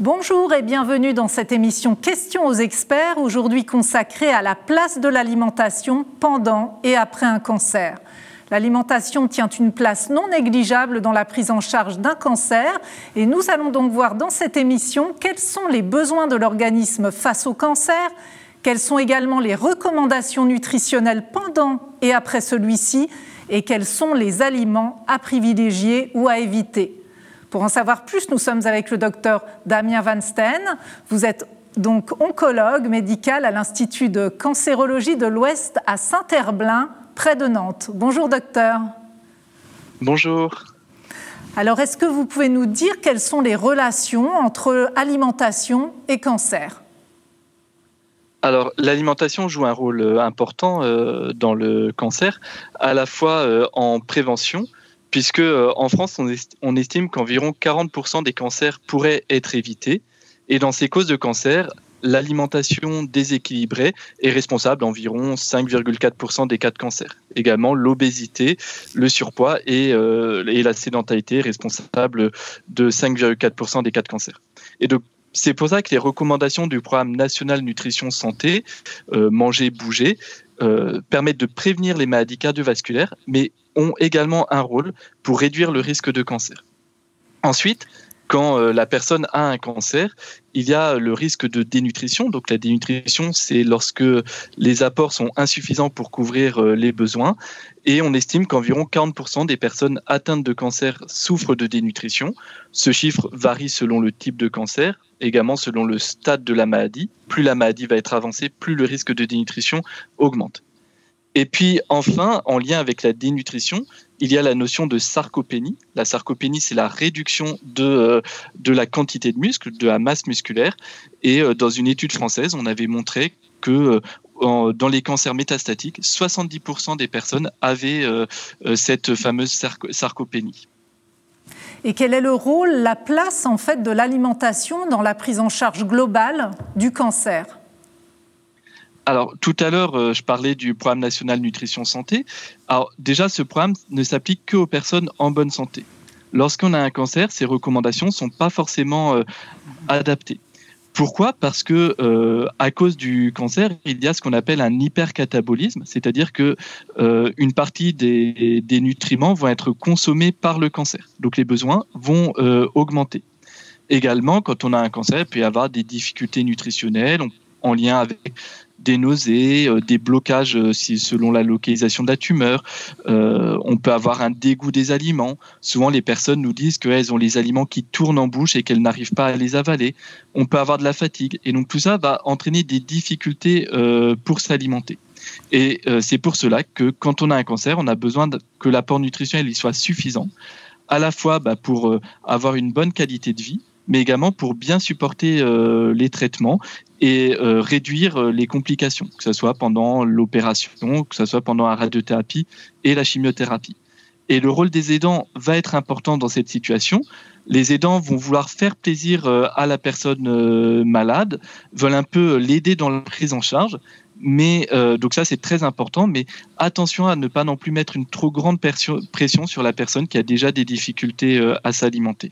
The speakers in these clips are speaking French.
Bonjour et bienvenue dans cette émission Questions aux experts, aujourd'hui consacrée à la place de l'alimentation pendant et après un cancer. L'alimentation tient une place non négligeable dans la prise en charge d'un cancer et nous allons donc voir dans cette émission quels sont les besoins de l'organisme face au cancer, quelles sont également les recommandations nutritionnelles pendant et après celui-ci et quels sont les aliments à privilégier ou à éviter. Pour en savoir plus, nous sommes avec le docteur Damien Van Steen. Vous êtes donc oncologue médical à l'Institut de cancérologie de l'Ouest à Saint-Herblain, près de Nantes. Bonjour docteur. Bonjour. Alors, est-ce que vous pouvez nous dire quelles sont les relations entre alimentation et cancer ? Alors, l'alimentation joue un rôle important dans le cancer, à la fois en prévention, puisque en France, on estime qu'environ 40% des cancers pourraient être évités. Et dans ces causes de cancer, l'alimentation déséquilibrée est responsable d'environ 5,4% des cas de cancer. Également, l'obésité, le surpoids et la sédentarité est responsable de 5,4% des cas de cancer. Et donc, c'est pour ça que les recommandations du programme national nutrition santé, manger, bouger, permettent de prévenir les maladies cardiovasculaires, mais ont également un rôle pour réduire le risque de cancer. Ensuite, quand la personne a un cancer, il y a le risque de dénutrition. Donc la dénutrition, c'est lorsque les apports sont insuffisants pour couvrir les besoins. Et on estime qu'environ 40% des personnes atteintes de cancer souffrent de dénutrition. Ce chiffre varie selon le type de cancer, également selon le stade de la maladie. Plus la maladie va être avancée, plus le risque de dénutrition augmente. Et puis enfin, en lien avec la dénutrition, il y a la notion de sarcopénie. La sarcopénie, c'est la réduction de la quantité de muscle, de la masse musculaire. Et dans une étude française, on avait montré que dans les cancers métastatiques, 70% des personnes avaient cette fameuse sarcopénie. Et quel est le rôle, la place en fait de l'alimentation dans la prise en charge globale du cancer ? Alors, tout à l'heure, je parlais du programme national nutrition santé. Alors, déjà, ce programme ne s'applique qu'aux personnes en bonne santé. Lorsqu'on a un cancer, ces recommandations ne sont pas forcément adaptées. Pourquoi ? Parce que à cause du cancer, il y a ce qu'on appelle un hypercatabolisme, c'est-à-dire que une partie des nutriments vont être consommés par le cancer. Donc, les besoins vont augmenter. Également, quand on a un cancer, il peut y avoir des difficultés nutritionnelles en lien avec des nausées, des blocages selon la localisation de la tumeur. On peut avoir un dégoût des aliments. Souvent, les personnes nous disent qu'elles ont les aliments qui tournent en bouche et qu'elles n'arrivent pas à les avaler. On peut avoir de la fatigue. Et donc, tout ça va entraîner des difficultés pour s'alimenter. Et c'est pour cela que quand on a un cancer, on a besoin que l'apport nutritionnel il soit suffisant, à la fois pour avoir une bonne qualité de vie, mais également pour bien supporter les traitements et réduire les complications, que ce soit pendant l'opération, que ce soit pendant la radiothérapie et la chimiothérapie. Et le rôle des aidants va être important dans cette situation. Les aidants vont vouloir faire plaisir à la personne malade, veulent un peu l'aider dans la prise en charge, mais donc ça c'est très important, mais attention à ne pas non plus mettre une trop grande pression sur la personne qui a déjà des difficultés à s'alimenter.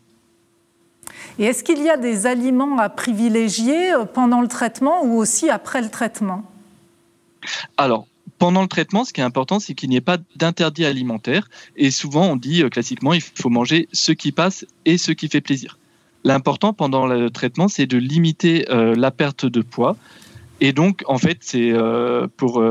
Et est-ce qu'il y a des aliments à privilégier pendant le traitement ou aussi après le traitement ? Alors, pendant le traitement, ce qui est important, c'est qu'il n'y ait pas d'interdit alimentaire. Et souvent, on dit classiquement, il faut manger ce qui passe et ce qui fait plaisir. L'important pendant le traitement, c'est de limiter la perte de poids. Et donc, en fait, c'est pour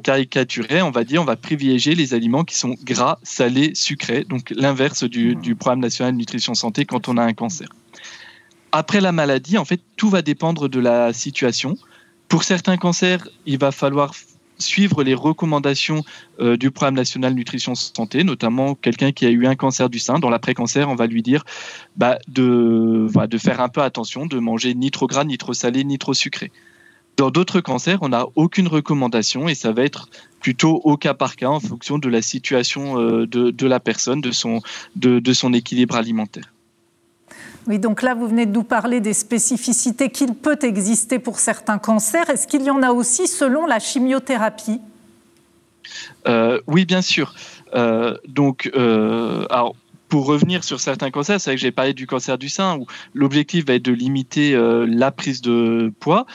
caricaturer, on va dire, on va privilégier les aliments qui sont gras, salés, sucrés. Donc, l'inverse du programme national nutrition santé quand on a un cancer. Après la maladie, en fait, tout va dépendre de la situation. Pour certains cancers, il va falloir suivre les recommandations du programme national nutrition santé, notamment quelqu'un qui a eu un cancer du sein. Dans l'après-cancer, on va lui dire de faire un peu attention, de manger ni trop gras, ni trop salé, ni trop sucré. Dans d'autres cancers, on n'a aucune recommandation et ça va être plutôt au cas par cas en fonction de la situation de la personne, de son équilibre alimentaire. Oui, donc là, vous venez de nous parler des spécificités qu'il peut exister pour certains cancers. Est-ce qu'il y en a aussi selon la chimiothérapie ? Oui, bien sûr. Alors, pour revenir sur certains cancers, c'est vrai que j'ai parlé du cancer du sein où l'objectif va être de limiter la prise de poids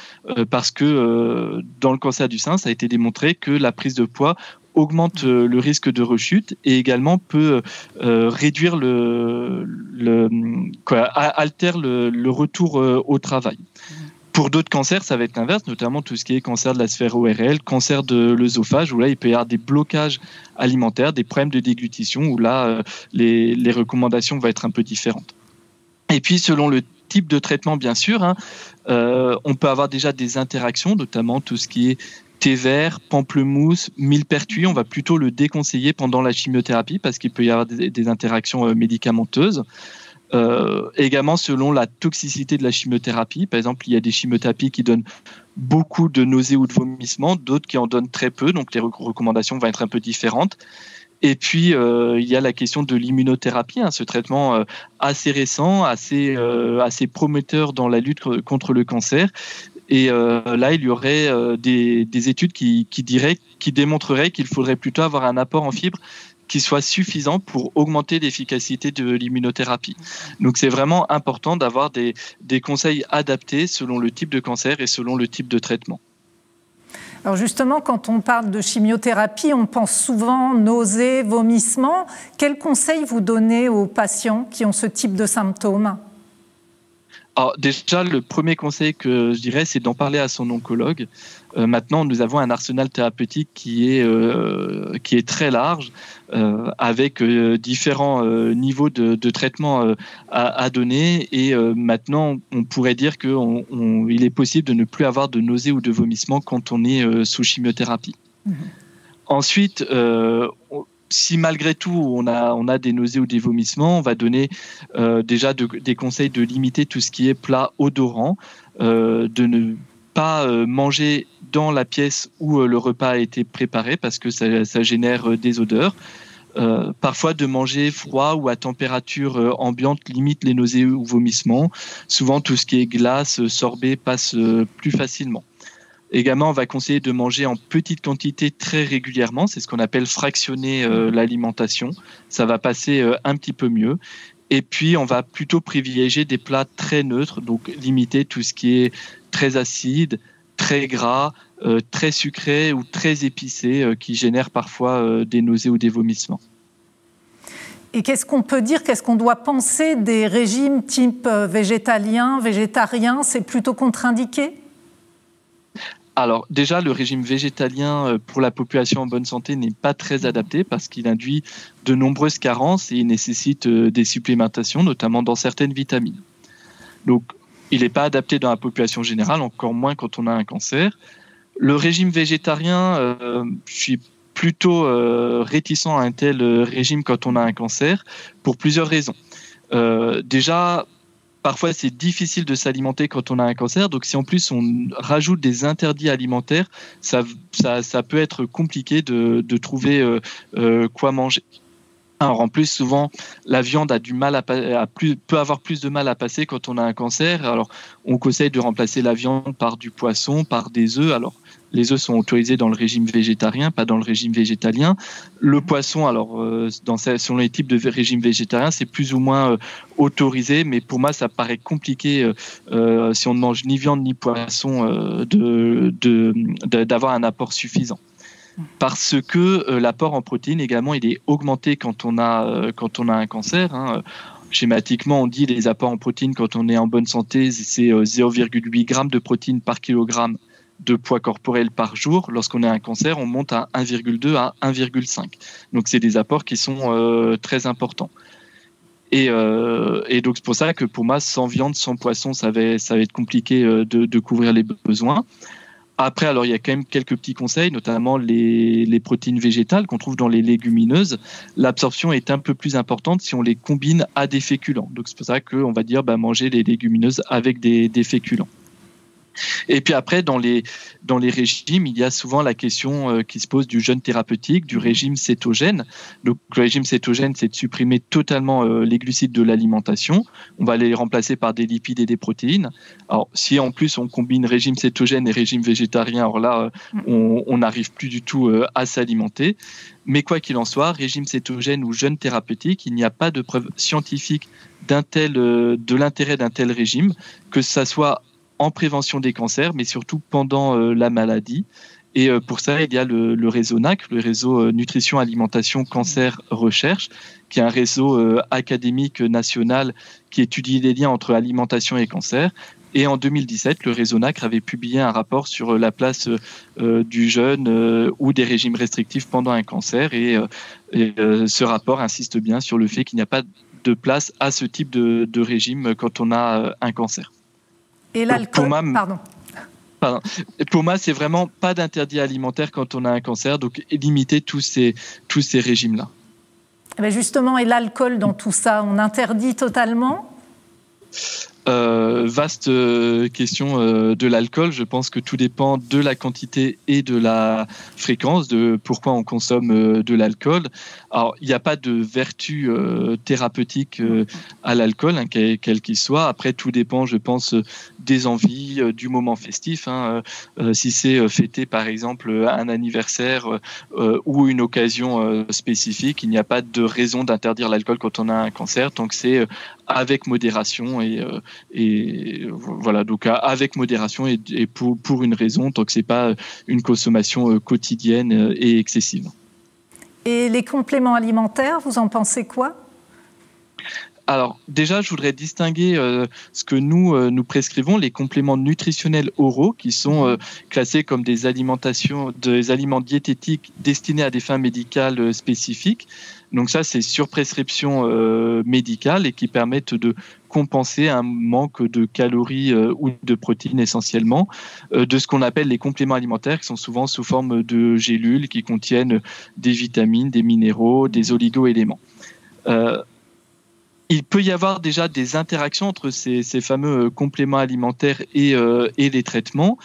parce que dans le cancer du sein, ça a été démontré que la prise de poids augmente le risque de rechute et également peut réduire altère le retour au travail. Pour d'autres cancers, ça va être l'inverse, notamment tout ce qui est cancer de la sphère ORL, cancer de l'œsophage, où là, il peut y avoir des blocages alimentaires, des problèmes de déglutition, où là, les recommandations vont être un peu différentes. Et puis, selon le type de traitement, bien sûr, on peut avoir déjà des interactions, notamment tout ce qui est thé vert, pamplemousse, millepertuis. On va plutôt le déconseiller pendant la chimiothérapie parce qu'il peut y avoir des interactions médicamenteuses. Également selon la toxicité de la chimiothérapie. Par exemple, il y a des chimiothérapies qui donnent beaucoup de nausées ou de vomissements, d'autres qui en donnent très peu, donc les recommandations vont être un peu différentes. Et puis, il y a la question de l'immunothérapie, ce traitement assez récent, assez prometteur dans la lutte contre le cancer. Et là, il y aurait des études qui démontreraient qu'il faudrait plutôt avoir un apport en fibres qui soit suffisant pour augmenter l'efficacité de l'immunothérapie. Donc c'est vraiment important d'avoir des conseils adaptés selon le type de cancer et selon le type de traitement. Alors justement, quand on parle de chimiothérapie, on pense souvent nausées, vomissements. Quels conseils vous donnez aux patients qui ont ce type de symptômes ? Alors déjà, le premier conseil que je dirais, c'est d'en parler à son oncologue. Maintenant, nous avons un arsenal thérapeutique qui est très large, avec différents niveaux de traitement à donner. Et maintenant, on pourrait dire qu'il est possible de ne plus avoir de nausées ou de vomissements quand on est sous chimiothérapie. Ensuite, si malgré tout on a des nausées ou des vomissements, on va donner déjà des conseils de limiter tout ce qui est plat odorant, de ne pas manger dans la pièce où le repas a été préparé parce que ça génère des odeurs. Parfois de manger froid ou à température ambiante limite les nausées ou vomissements. Souvent tout ce qui est glace, sorbet passe plus facilement. Également, on va conseiller de manger en petite quantité très régulièrement. C'est ce qu'on appelle fractionner l'alimentation. Ça va passer un petit peu mieux. Et puis, on va plutôt privilégier des plats très neutres, donc limiter tout ce qui est très acide, très gras, très sucré ou très épicé, qui génère parfois des nausées ou des vomissements. Et qu'est-ce qu'on peut dire, qu'est-ce qu'on doit penser des régimes type végétalien, végétarien ? C'est plutôt contre-indiqué ? Alors déjà, le régime végétalien pour la population en bonne santé n'est pas très adapté parce qu'il induit de nombreuses carences et il nécessite des supplémentations, notamment dans certaines vitamines. Donc, il n'est pas adapté dans la population générale, encore moins quand on a un cancer. Le régime végétarien, je suis plutôt réticent à un tel régime quand on a un cancer pour plusieurs raisons. Déjà, parfois, c'est difficile de s'alimenter quand on a un cancer. Donc, si en plus on rajoute des interdits alimentaires, ça peut être compliqué de trouver quoi manger. Alors, en plus, souvent, la viande a du mal peut avoir plus de mal à passer quand on a un cancer. Alors, on conseille de remplacer la viande par du poisson, par des œufs. Alors, les œufs sont autorisés dans le régime végétarien, pas dans le régime végétalien. Le poisson, alors, selon les types de régime végétarien, c'est plus ou moins autorisé. Mais pour moi, ça paraît compliqué, si on ne mange ni viande ni poisson, d'avoir un apport suffisant. Parce que l'apport en protéines également, il est augmenté quand on a un cancer. Schématiquement, on dit les apports en protéines quand on est en bonne santé, c'est 0,8 g de protéines par kilogramme de poids corporel par jour. Lorsqu'on a un cancer, on monte à 1,2 à 1,5. Donc, c'est des apports qui sont très importants. Et donc, c'est pour ça que pour moi, sans viande, sans poisson, ça va être compliqué de couvrir les besoins. Après, alors, il y a quand même quelques petits conseils, notamment les protéines végétales qu'on trouve dans les légumineuses. L'absorption est un peu plus importante si on les combine à des féculents. Donc, c'est pour ça qu'on va dire manger les légumineuses avec des féculents. Et puis après, dans les régimes, il y a souvent la question qui se pose du jeûne thérapeutique, du régime cétogène. Donc, le régime cétogène, c'est de supprimer totalement les glucides de l'alimentation. On va les remplacer par des lipides et des protéines. Alors, si en plus on combine régime cétogène et régime végétarien, alors là, on n'arrive plus du tout à s'alimenter. Mais quoi qu'il en soit, régime cétogène ou jeûne thérapeutique, il n'y a pas de preuve scientifique de l'intérêt d'un tel régime, que ça soit en prévention des cancers, mais surtout pendant la maladie. Et pour ça, il y a le réseau NAC, le réseau Nutrition, Alimentation, Cancer, Recherche, qui est un réseau académique national qui étudie les liens entre alimentation et cancer. Et en 2017, le réseau NAC avait publié un rapport sur la place du jeûne ou des régimes restrictifs pendant un cancer. Et ce rapport insiste bien sur le fait qu'il n'y a pas de place à ce type de régime quand on a un cancer. Et l'alcool, pardon. Pour moi, c'est vraiment pas d'interdit alimentaire quand on a un cancer, donc limiter tous ces régimes-là. Mais justement, et l'alcool dans tout ça, on interdit totalement ? Vaste question de l'alcool. Je pense que tout dépend de la quantité et de la fréquence, de pourquoi on consomme de l'alcool. Alors, il n'y a pas de vertu thérapeutique à l'alcool, hein, quel qu'il soit. Après, tout dépend, je pense, des envies, du moment festif. Si c'est fêter, par exemple, un anniversaire ou une occasion spécifique, il n'y a pas de raison d'interdire l'alcool quand on a un cancer, tant que c'est avec modération et voilà, donc avec modération et pour une raison, tant que c'est pas une consommation quotidienne et excessive. Et les compléments alimentaires, vous en pensez quoi ? Alors déjà, je voudrais distinguer ce que nous prescrivons, les compléments nutritionnels oraux, qui sont classés comme des aliments diététiques destinés à des fins médicales spécifiques. Donc ça, c'est sur prescription médicale et qui permettent de compenser un manque de calories ou de protéines essentiellement, de ce qu'on appelle les compléments alimentaires, qui sont souvent sous forme de gélules qui contiennent des vitamines, des minéraux, des oligo-éléments. Il peut y avoir déjà des interactions entre ces fameux compléments alimentaires et les traitements.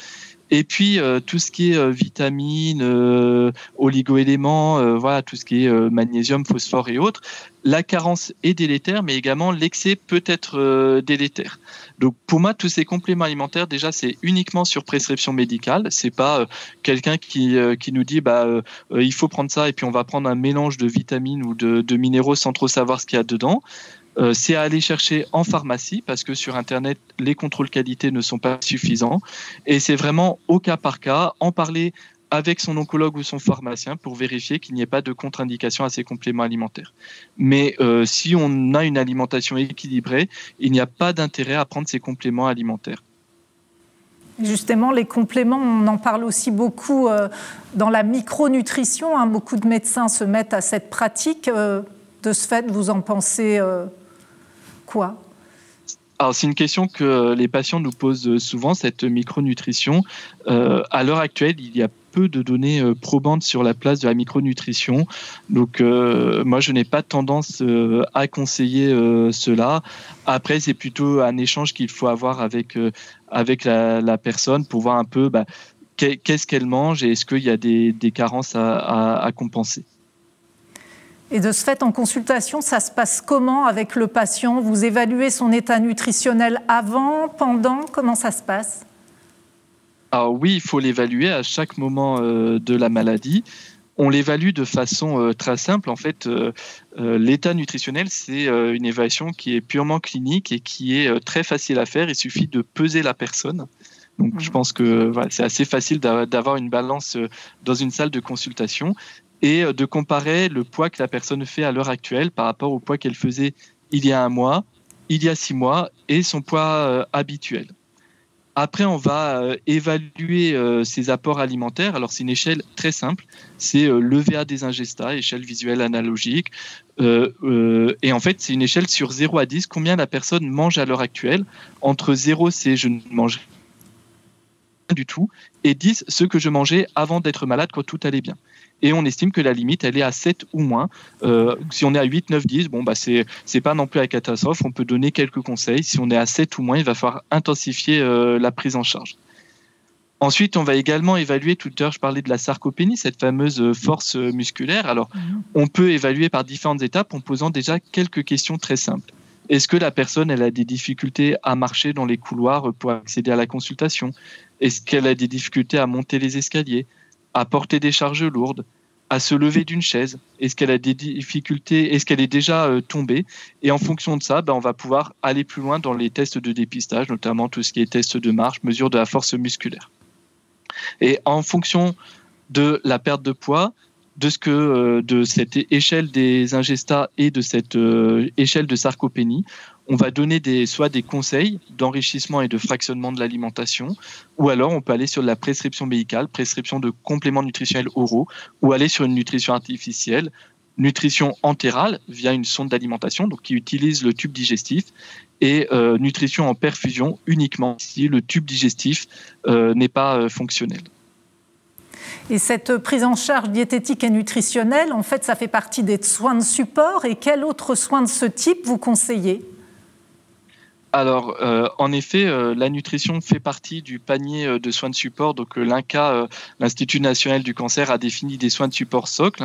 Et puis, tout ce qui est vitamines, oligo-éléments, voilà, tout ce qui est magnésium, phosphore et autres, la carence est délétère, mais également l'excès peut être délétère. Donc, pour moi, tous ces compléments alimentaires, déjà, c'est uniquement sur prescription médicale. C'est pas quelqu'un qui nous dit, il faut prendre ça et puis on va prendre un mélange de vitamines ou de minéraux sans trop savoir ce qu'il y a dedans. C'est à aller chercher en pharmacie parce que sur Internet, les contrôles qualité ne sont pas suffisants. Et c'est vraiment au cas par cas, en parler avec son oncologue ou son pharmacien pour vérifier qu'il n'y ait pas de contre-indication à ces compléments alimentaires. Mais si on a une alimentation équilibrée, il n'y a pas d'intérêt à prendre ces compléments alimentaires. Justement, les compléments, on en parle aussi beaucoup dans la micronutrition. Hein, beaucoup de médecins se mettent à cette pratique. De ce fait, vous en pensez quoi ? Alors, c'est une question que les patients nous posent souvent, cette micronutrition. À l'heure actuelle, il y a peu de données probantes sur la place de la micronutrition. Donc, moi, je n'ai pas tendance à conseiller cela. Après, c'est plutôt un échange qu'il faut avoir avec la personne pour voir un peu qu'est-ce qu'elle mange et est-ce qu'il y a des carences à compenser. Et de ce fait, en consultation, ça se passe comment avec le patient ? Vous évaluez son état nutritionnel avant, pendant ? Comment ça se passe ? Alors oui, il faut l'évaluer à chaque moment de la maladie. On l'évalue de façon très simple. En fait, l'état nutritionnel, c'est une évaluation qui est purement clinique et qui est très facile à faire. Il suffit de peser la personne. Donc, je pense que c'est assez facile d'avoir une balance dans une salle de consultation et de comparer le poids que la personne fait à l'heure actuelle par rapport au poids qu'elle faisait il y a 1 mois, il y a 6 mois et son poids habituel. Après, on va évaluer ses apports alimentaires. Alors, c'est une échelle très simple. C'est l'EVA des ingestats, échelle visuelle analogique. Et en fait, c'est une échelle sur 0 à 10. Combien la personne mange à l'heure actuelle ? Entre 0, c'est je ne mange rien du tout. Et 10, ce que je mangeais avant d'être malade quand tout allait bien. Et on estime que la limite, elle est à 7 ou moins. Si on est à 8, 9, 10, c'est pas non plus la catastrophe. On peut donner quelques conseils. Si on est à 7 ou moins, il va falloir intensifier la prise en charge. Ensuite, on va également évaluer, tout à l'heure je parlais de la sarcopénie, cette fameuse force musculaire. Alors, on peut évaluer par différentes étapes en posant déjà quelques questions très simples. Est-ce que la personne elle a des difficultés à marcher dans les couloirs pour accéder à la consultation? Est-ce qu'elle a des difficultés à monter les escaliers, à porter des charges lourdes, à se lever d'une chaise? Est-ce qu'elle a des difficultés? Est-ce qu'elle est déjà tombée? Et en fonction de ça, on va pouvoir aller plus loin dans les tests de dépistage, notamment tout ce qui est test de marche, mesure de la force musculaire. Et en fonction de la perte de poids, de cette échelle des ingestats et de cette échelle de sarcopénie, on va donner soit des conseils d'enrichissement et de fractionnement de l'alimentation, ou alors on peut aller sur la prescription médicale, prescription de compléments nutritionnels oraux, ou aller sur une nutrition artificielle, nutrition entérale via une sonde d'alimentation, donc qui utilise le tube digestif, et nutrition en perfusion uniquement si le tube digestif n'est pas fonctionnel. Et cette prise en charge diététique et nutritionnelle, en fait, ça fait partie des soins de support. Et quel autre soin de ce type vous conseillez? Alors, en effet, la nutrition fait partie du panier de soins de support. Donc, l'INCa, l'Institut national du cancer, a défini des soins de support socles.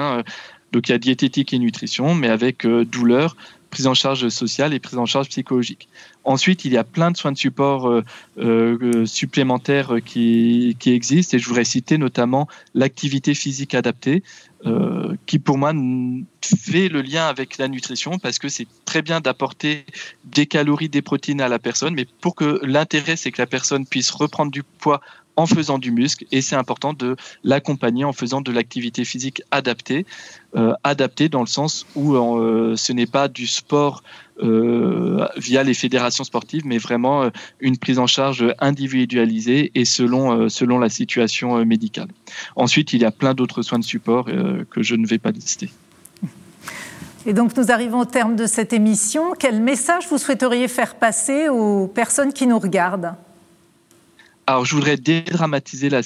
Donc, il y a diététique et nutrition, mais avec douleur, prise en charge sociale et prise en charge psychologique. Ensuite, il y a plein de soins de support supplémentaires qui existent, et je voudrais citer notamment l'activité physique adaptée, qui pour moi fait le lien avec la nutrition, parce que c'est très bien d'apporter des calories, des protéines à la personne, mais pour que l'intérêt, c'est que la personne puisse reprendre du poids en faisant du muscle, et c'est important de l'accompagner en faisant de l'activité physique adaptée, adaptée dans le sens où ce n'est pas du sport via les fédérations sportives, mais vraiment une prise en charge individualisée et selon la situation médicale. Ensuite, il y a plein d'autres soins de support que je ne vais pas lister. Et donc nous arrivons au terme de cette émission. Quel message vous souhaiteriez faire passer aux personnes qui nous regardent ? Alors, je voudrais dédramatiser la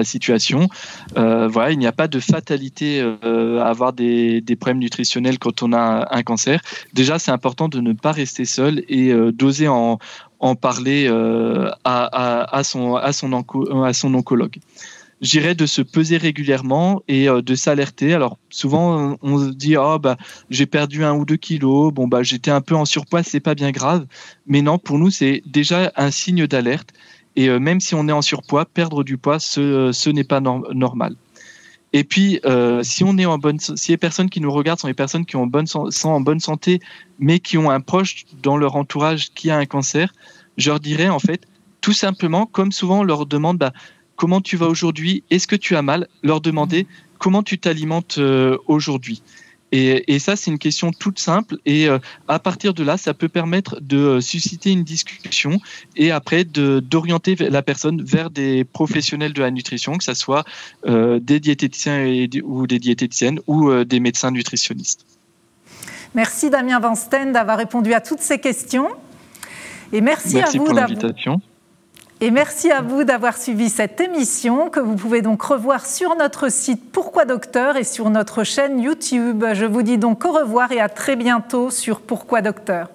situation. Voilà, il n'y a pas de fatalité à avoir des problèmes nutritionnels quand on a un cancer. Déjà, c'est important de ne pas rester seul et d'oser en parler à son oncologue. Je dirais de se peser régulièrement et de s'alerter. Alors souvent on se dit j'ai perdu 1 ou 2 kilos, j'étais un peu en surpoids, c'est pas bien grave. Mais non, pour nous c'est déjà un signe d'alerte. Et même si on est en surpoids, perdre du poids, ce n'est pas normal. Et puis si les personnes qui nous regardent sont des personnes qui sont en bonne santé, mais qui ont un proche dans leur entourage qui a un cancer, je leur dirais en fait tout simplement, comme souvent on leur demande comment tu vas aujourd'hui? Est-ce que tu as mal? Leur demander comment tu t'alimentes aujourd'hui. Et ça, c'est une question toute simple. Et à partir de là, ça peut permettre de susciter une discussion et après d'orienter la personne vers des professionnels de la nutrition, que ce soit des diététiciens ou des diététiciennes ou des médecins nutritionnistes. Merci Damien Van Steen d'avoir répondu à toutes ces questions. Et merci à vous pour l'invitation. Et merci à vous d'avoir suivi cette émission que vous pouvez donc revoir sur notre site Pourquoi Docteur et sur notre chaîne YouTube. Je vous dis donc au revoir et à très bientôt sur Pourquoi Docteur.